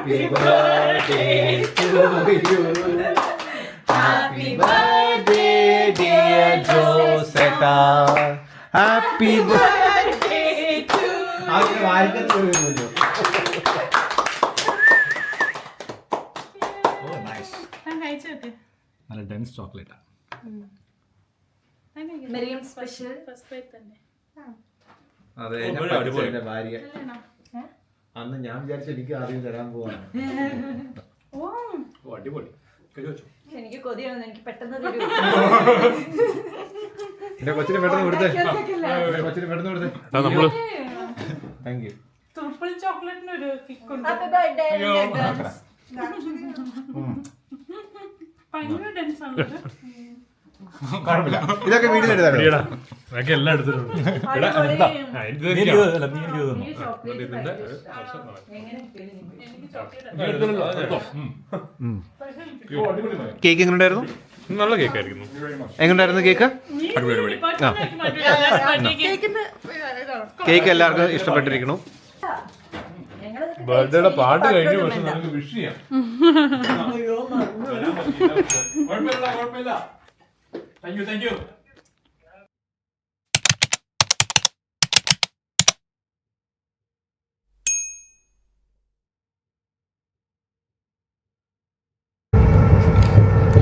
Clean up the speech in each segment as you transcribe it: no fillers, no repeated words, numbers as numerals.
Happy birthday to you. Happy birthday, dear Josetta. Happy birthday to you. Oh, nice. നല്ല dense ചോക്ലേറ്റാ. മെറിയം special അതെ, ഭാര്യ. അന്ന് ഞാൻ വിചാരിച്ച എനിക്ക് ആദ്യം തരാൻ പോവാണ്. അടിപൊളി. എനിക്ക് കൊതിയാണ്, എനിക്ക് പെട്ടെന്ന് എന്റെ കൊച്ചിന് പെട്ടെന്ന് കൊടുത്തേ. കൊച്ചിന് പെട്ടെന്ന് കൊടുത്തേ. Thank you. ട്രിപ്പിൾ ചോക്ലേറ്റിന് ഒരു കിക്ക് ഉണ്ട്. ഭയങ്കര ഡെൻസ് ആണ്. ഇതൊക്കെ വീട്ടിൽ എടുത്താലോ? എല്ലാം എടുത്തിട്ടുണ്ട്. കേക്ക് എങ്ങനെയുണ്ടായിരുന്നു? നല്ല കേക്ക് ആയിരിക്കുന്നു. എങ്ങനെയുണ്ടായിരുന്നു കേക്ക്? കേക്ക് എല്ലാവർക്കും ഇഷ്ടപ്പെട്ടിരിക്കണു. ബർത്ത്ഡേയുടെ പാട്ട് കഴിഞ്ഞു, പക്ഷെ നമുക്ക് വിഷ് ചെയ്യാം. Thank you, thank you.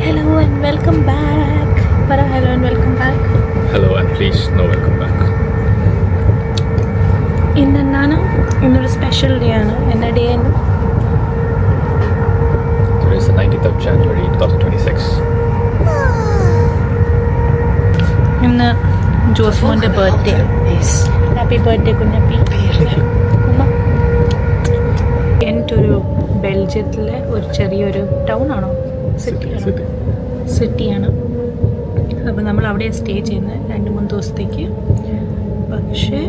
Hello and welcome back. Para hello and welcome back. Hello and please no welcome back. ഇന്നൊരു സ്പെഷ്യൽ ഡേ ആണ്. എന്നാ ഡേ ആണ്? Today is the 19th of January 2026. ഇന്ന് ജോസ്മോന്റെ ബർത്ത്ഡേ. Happy birthday Kunjappi. ഒരു ബെൽജിയത്തിലെ ഒരു ചെറിയൊരു town ആണോ, സിറ്റിയാണ്. അപ്പോൾ നമ്മൾ അവിടെ സ്റ്റേ ചെയ്യുന്നത് 2-3 ദിവസത്തേക്ക്. പക്ഷേ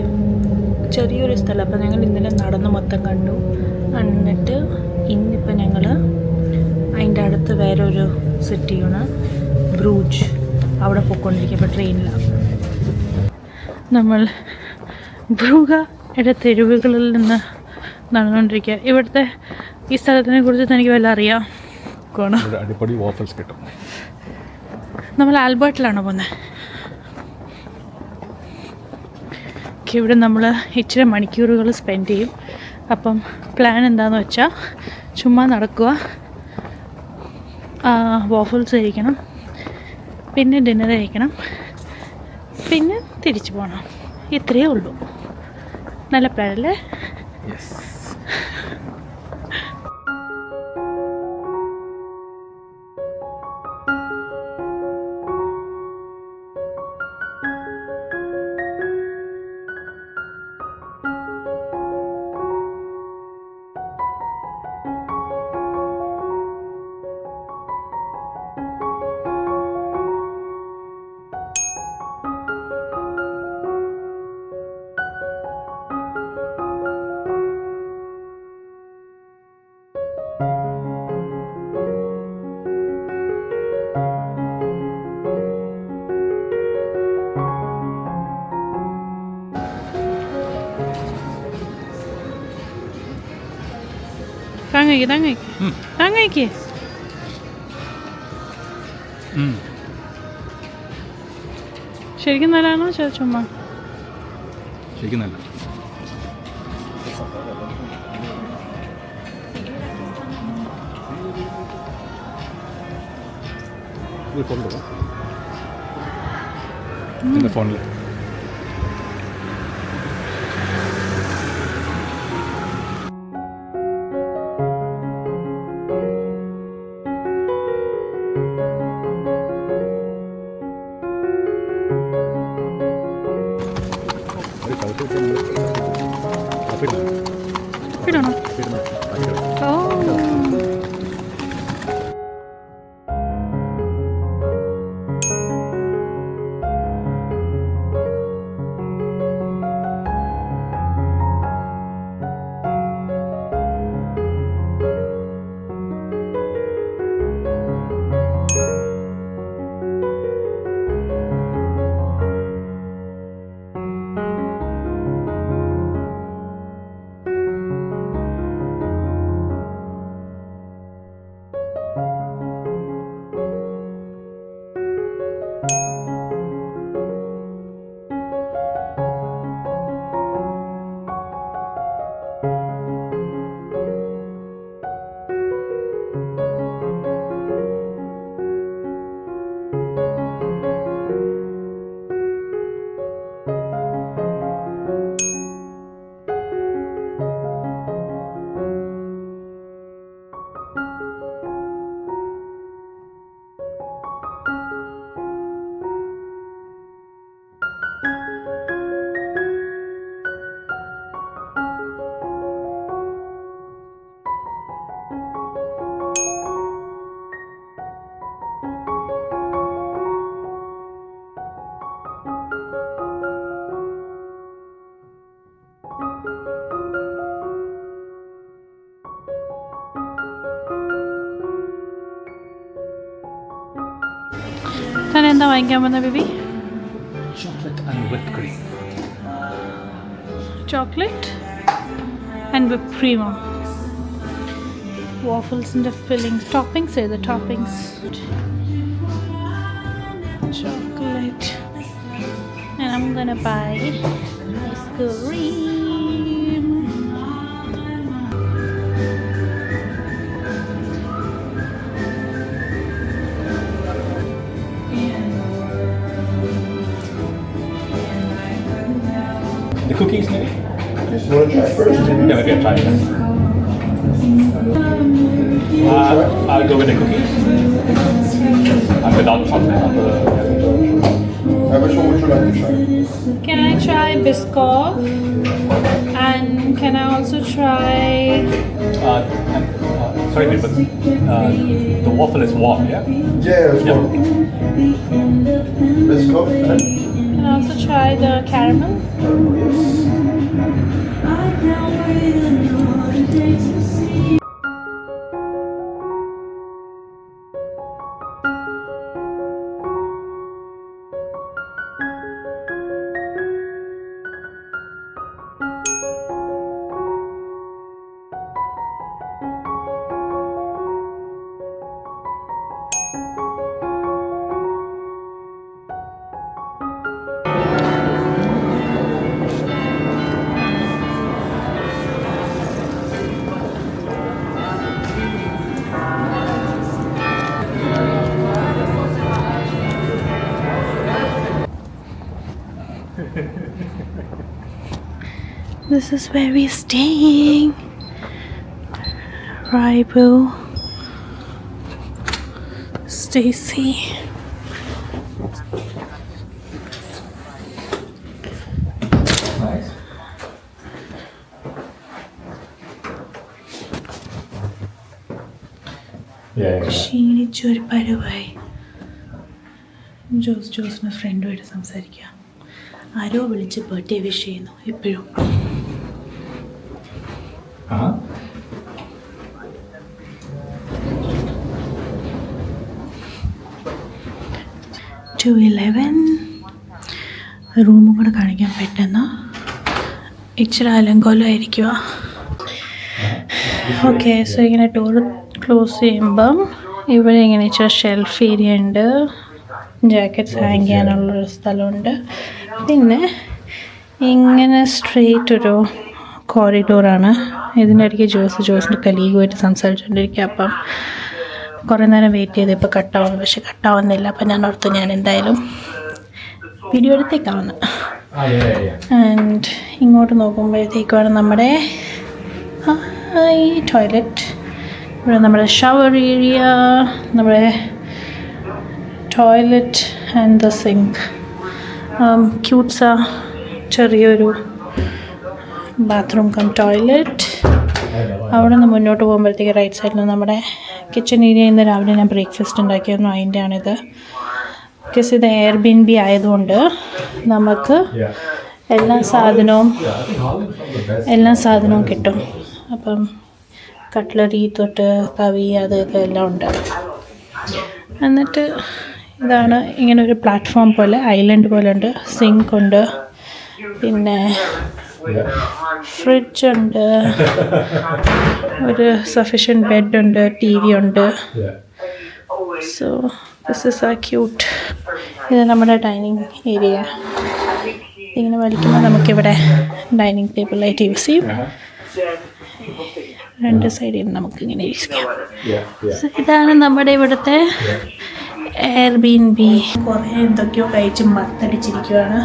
ചെറിയൊരു സ്ഥലം. അപ്പോൾ ഞങ്ങൾ ഇന്നലെ നടന്ന് മൊത്തം കണ്ടു. എന്നിട്ട് ഇന്നിപ്പോൾ ഞങ്ങൾ അതിൻ്റെ അടുത്ത് വേറൊരു സിറ്റിയാണ്, ബ്രൂജ്. അവിടെ പോയിക്കൊണ്ടിരിക്കുക. ഇപ്പോൾ ട്രെയിനിലാണ് നമ്മൾ. ബ്രൂഗയുടെ തെരുവുകളിൽ നിന്ന് നടന്നുകൊണ്ടിരിക്കുക. ഇവിടുത്തെ ഈ സ്ഥലത്തിനെ കുറിച്ച് എനിക്ക് വല്ല അറിയാം. അടിപൊളി വാഫിൾസ് കിട്ടും. നമ്മൾ ആൽബർട്ടിലാണ് പോകുന്നത്. ഇവിടെ നമ്മൾ ഇച്ചിരി മണിക്കൂറുകൾ സ്പെൻഡ് ചെയ്യും. അപ്പം പ്ലാൻ എന്താണെന്ന് വെച്ചാൽ ചുമ്മാ നടക്കുക, വാഫിൾസ് കഴിക്കണം, പിന്നെ ഡിന്നർ കഴിക്കണം, പിന്നെ തിരിച്ചു പോകണം. ഇത്രയേ ഉള്ളൂ. നല്ല പ്ലാൻ അല്ലേ? താങ്കയ്ക്ക് ശരിക്കും നല്ലതാണോ ചുമ്മാ? ശരിക്കും നല്ല. ഫോണിൽ ഇടണോ? ഓ, എന്താ വാങ്ങിക്കാൻ വന്ന baby? Chocolate and whipped cream. Chocolate and whip ക്രീമോ? വാഫിൾസിൻ്റെ ഫില്ലിങ്സ്, ടോപ്പിങ്സ് ഏത് toppings? Chocolate. And I'm gonna buy ice cream. The cookies, maybe? You want to try first? Yeah, maybe I'll try that. I'll go with the cookies. Without chocolate. Which one would you like to try? Can I try Biscoff? And can I also try... Sorry, but the waffle is warm, yeah? Yeah, it's one. Biscoff and Can I also try the caramel? This is where we're staying. Raibu, Stacy. Nice. Yeah. ക്ഷീണിച്ചൊരു പരുവായി. ജോസിന് ഫ്രണ്ടുമായിട്ട് സംസാരിക്കുക. ആരോ വിളിച്ച് birthday wish ചെയ്യുന്നു എപ്പോഴും. Uh-huh. To 11 റൂമും കൂടെ കാണിക്കാൻ പെട്ടെന്ന് ഇച്ചിരി അലങ്കോലമായിരിക്കുക. Okay, so ഇങ്ങനെ ഡോർ ക്ലോസ് ചെയ്യുമ്പം ഇവിടെ ഇങ്ങനെ ഇച്ചിരി ഷെൽഫ് ഏരിയ ഉണ്ട്, ജാക്കറ്റ്സ് ഹാങ് ചെയ്യാനുള്ളൊരു സ്ഥലമുണ്ട്. പിന്നെ ഇങ്ങനെ സ്ട്രെയിറ്റ് ഒരു കോറിഡോറാണ്. ഇതിൻ്റെ ഇടയ്ക്ക് ജോസിൻ്റെ കലീഗുമായിട്ട് സംസാരിച്ചുകൊണ്ടിരിക്കുക. അപ്പം കുറേ നേരം വെയിറ്റ് ചെയ്ത് ഇപ്പോൾ കട്ടാവുന്നു, പക്ഷെ കട്ടാവുന്നില്ല. അപ്പം ഞാൻ ഓർത്തു ഞാൻ എന്തായാലും വീഡിയോ എടുത്തേക്കാവുന്നു. ആൻഡ് ഇങ്ങോട്ട് നോക്കുമ്പോഴത്തേക്കാണ് നമ്മുടെ ഈ ടോയ്ലറ്റ്. ഇവിടെ നമ്മുടെ ഷവർ ഏരിയ, നമ്മുടെ ടോയ്ലറ്റ് ആൻഡ് ദ സിങ്ക്. ക്യൂട്ട്സ ചെറിയൊരു ബാത്റൂം കം ടോയ്ലറ്റ്. അവിടെ നിന്ന് മുന്നോട്ട് പോകുമ്പോഴത്തേക്ക് റൈറ്റ് സൈഡിൽ നമ്മുടെ കിച്ചൺ ഏരിയ. ഇന്ന് രാവിലെ ഞാൻ ബ്രേക്ക്ഫാസ്റ്റ് ഉണ്ടാക്കിയിരുന്നു, അതിൻ്റെ ആണിത്. ബിക്കോസ് ഇത് എയർബിഎൻബി ആയതുകൊണ്ട് നമുക്ക് എല്ലാ സാധനവും കിട്ടും. അപ്പം കട്ട്ലറി തൊട്ട് കവി അതൊക്കെ എല്ലാം ഉണ്ട്. എന്നിട്ട് ഇതാണ് ഇങ്ങനെ ഒരു പ്ലാറ്റ്ഫോം പോലെ, ഐലൻഡ് പോലെ ഉണ്ട്. സിങ്ക് ഉണ്ട്, പിന്നെ ഫ്രിഡ്ജ് ഉണ്ട്, ഒരു സഫിഷ്യൻറ്റ് ബെഡ് ഉണ്ട്, ടി വി ഉണ്ട്. സോ ദിസ് ഇസ് ആ ക്യൂട്ട്. ഇത് നമ്മുടെ ഡൈനിങ് ഏരിയ. ഇങ്ങനെ വലിക്കുമ്പോൾ നമുക്കിവിടെ ഡൈനിങ് ടേബിളായിട്ട് യൂസ് ചെയ്യും. രണ്ട് സൈഡിൽ നമുക്കിങ്ങനെ യൂസ് ചെയ്യാം. സോ ഇതാണ് നമ്മുടെ ഇവിടുത്തെ എയർബിഎൻബി. കുറേ എന്തൊക്കെയോ കഴിച്ച് മത്തടിച്ചിരിക്കുകയാണ്.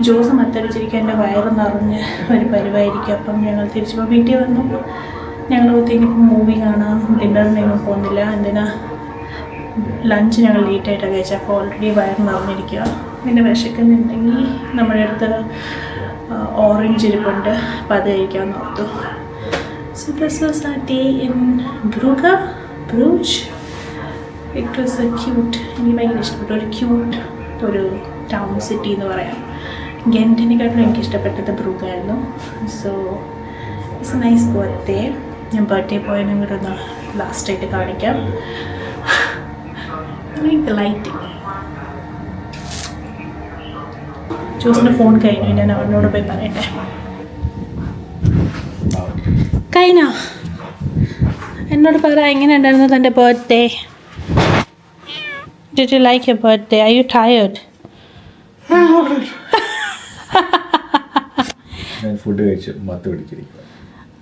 ജോസ് മത്തടിച്ചിരിക്കുക, എൻ്റെ വയറ് നിറഞ്ഞ് ഒരു പരിവായിരിക്കും. അപ്പം ഞങ്ങൾ തിരിച്ചു വീട്ടിൽ വന്നു. ഞങ്ങൾ ഒത്തിരിപ്പോൾ മൂവി കാണാം, ഡിന്നറിനൊന്നും പോകുന്നില്ല. എന്തിനാ ലഞ്ച് ഞങ്ങൾ ലേറ്റായിട്ടാണ് കഴിച്ചത്. അപ്പോൾ ഓൾറെഡി വയറ് നിറഞ്ഞിരിക്കുക. പിന്നെ വിശക്കുന്നുണ്ടെങ്കിൽ നമ്മുടെ അടുത്ത് ഓറഞ്ച് ഇരിപ്പുണ്ട്, അപ്പം അത് കഴിക്കാമെന്ന് ഓർത്തു. So this was a day in Bruges. It was a cute, എനിക്ക് ഭയങ്കര ഇഷ്ടപ്പെട്ടു. ഒരു ക്യൂട്ട് ഒരു ടൗൺ സിറ്റി എന്ന് പറയാം. ഗെൻറ്റിനെക്കാട്ടിലും എനിക്ക് ഇഷ്ടപ്പെട്ടത് ബ്രൂഗായിരുന്നു. So it's a nice birthday. ഞാൻ ബർത്ത്ഡേ പോയതിനും കൂടെ ഒന്ന് ലാസ്റ്റായിട്ട് കാണിക്കാം. ലൈറ്റിങ് ജോസിൻ്റെ ഫോൺ കഴിഞ്ഞു, ഞാൻ അവനോട് പോയി പറയട്ടെ. കഴിഞ്ഞോ? എന്നോട് പറ, എങ്ങനെ ഉണ്ടായിരുന്നു തൻ്റെ birthday? Did you like your birthday? Are you tired? ഞാൻ ഫുഡ് കഴിച്ച് മത്ത് പിടിച്ചിരിക്കുക.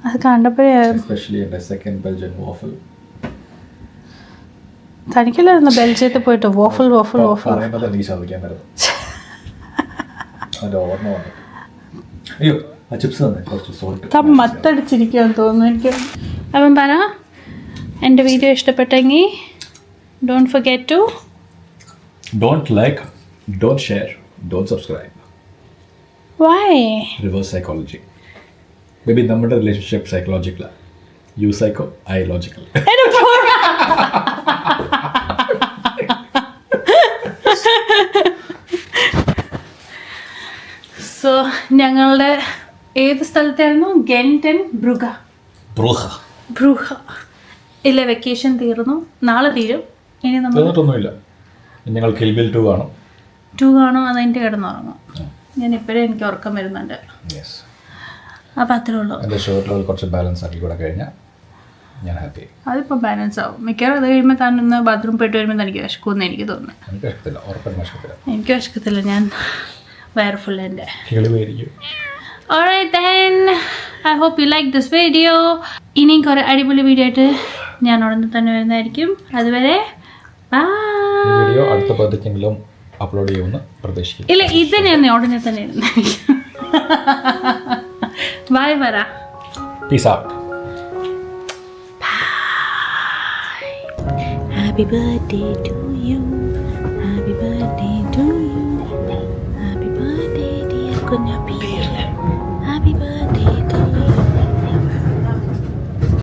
അത് കണ്ടപ്പോഴേ എസ്പെഷ്യലി എൻ്റെ സെക്കൻഡ് ബെൽജിയൻ വാഫിൾ. തനിക്കല്ലായിരുന്നു ബെൽജിയത്തിൽ പോയിട്ട് വാഫിൾ വാഫിൾ വാഫിൾ പറയുമ്പോൾ തന്നെ ഈ ശബ്ദിക്കാൻ വരുന്നു. അതിൻ്റെ ഓർമ്മ വന്നു. അയ്യോ, ആ ചിപ്സ് തന്നെ കുറച്ച് സോൾട്ട്. മത്തടിച്ചിരിക്കുമെന്ന് തോന്നുന്നു എനിക്ക്. അപ്പം പറ, എൻ്റെ വീഡിയോ ഇഷ്ടപ്പെട്ടെങ്കിൽ don't forget to Don't like, don't share, don't subscribe. Why? Reverse psychology. Maybe നമ്മുടെ റിലേഷൻഷിപ്പ് സൈക്കോളജിക്കലാണ്. You psycho, I logical. So ഞങ്ങളുടെ ഏത് സ്ഥലത്തായിരുന്നു? ഗെൻറ്റൻ ബ്രൂഹ ഇല്ല, വെക്കേഷൻ തീർന്നു, നാളെ തീരും. ഇനി നമ്മൾ തീർന്നിട്ടൊന്നുമില്ല. ഞങ്ങൾ കിൽ ബിൽ 2 കാണും. 2 കാണും, അതെനിക്ക് കിടന്നുറങ്ങും. ഞാൻ ഇപ്പോഴേ എനിക്ക് ഉറക്കം വരുന്നുണ്ട്. അപ്പം അത്രേ ഉള്ളൂ. എൻ്റെ ഷർട്ടിൽ കുറച്ച് ബാലൻസ് ആക്കി കൂടെ കഴിഞ്ഞാൽ ഞാൻ ഹാപ്പി. അതിപ്പോൾ ബാലൻസ് ആവും മിക്കവാറും. അത് കഴിയുമ്പോൾ താൻ ഒന്ന് ബാത്റൂം പോയിട്ട് വരുമ്പോൾ എനിക്ക് വിശക്കുമെന്ന് എനിക്ക് തോന്നുന്നു. എനിക്ക് വിശക്കത്തില്ല, ഉറപ്പായിട്ടും വിശക്കത്തില്ല. എനിക്ക് വിശക്കത്തില്ല, ഞാൻ വയറ് ഫുൾ എൻ്റെ. കിളിവേരിക്കും. Alright then, I hope you like this video. ഇനിയും കുറേ അടിപൊളി വീഡിയോ ആയിട്ട് ഞാൻ ഉടനെ തന്നെ വരുന്നതായിരിക്കും. അതുവരെ ഈ വീഡിയോ അടുത്ത പതിക്കെങ്കിലും അപ്ലോഡ് ചെയ്യുമെന്ന് പ്രതീക്ഷിക്കും. ഇല്ല, ഇത് ഞാൻ ഉടനെ തന്നെ ഇരുന്നായിരിക്കും. ബൈ പറ. Peace out. Happy birthday to you. Happy birthday to you. Happy birthday dear Kunyapi. Happy birthday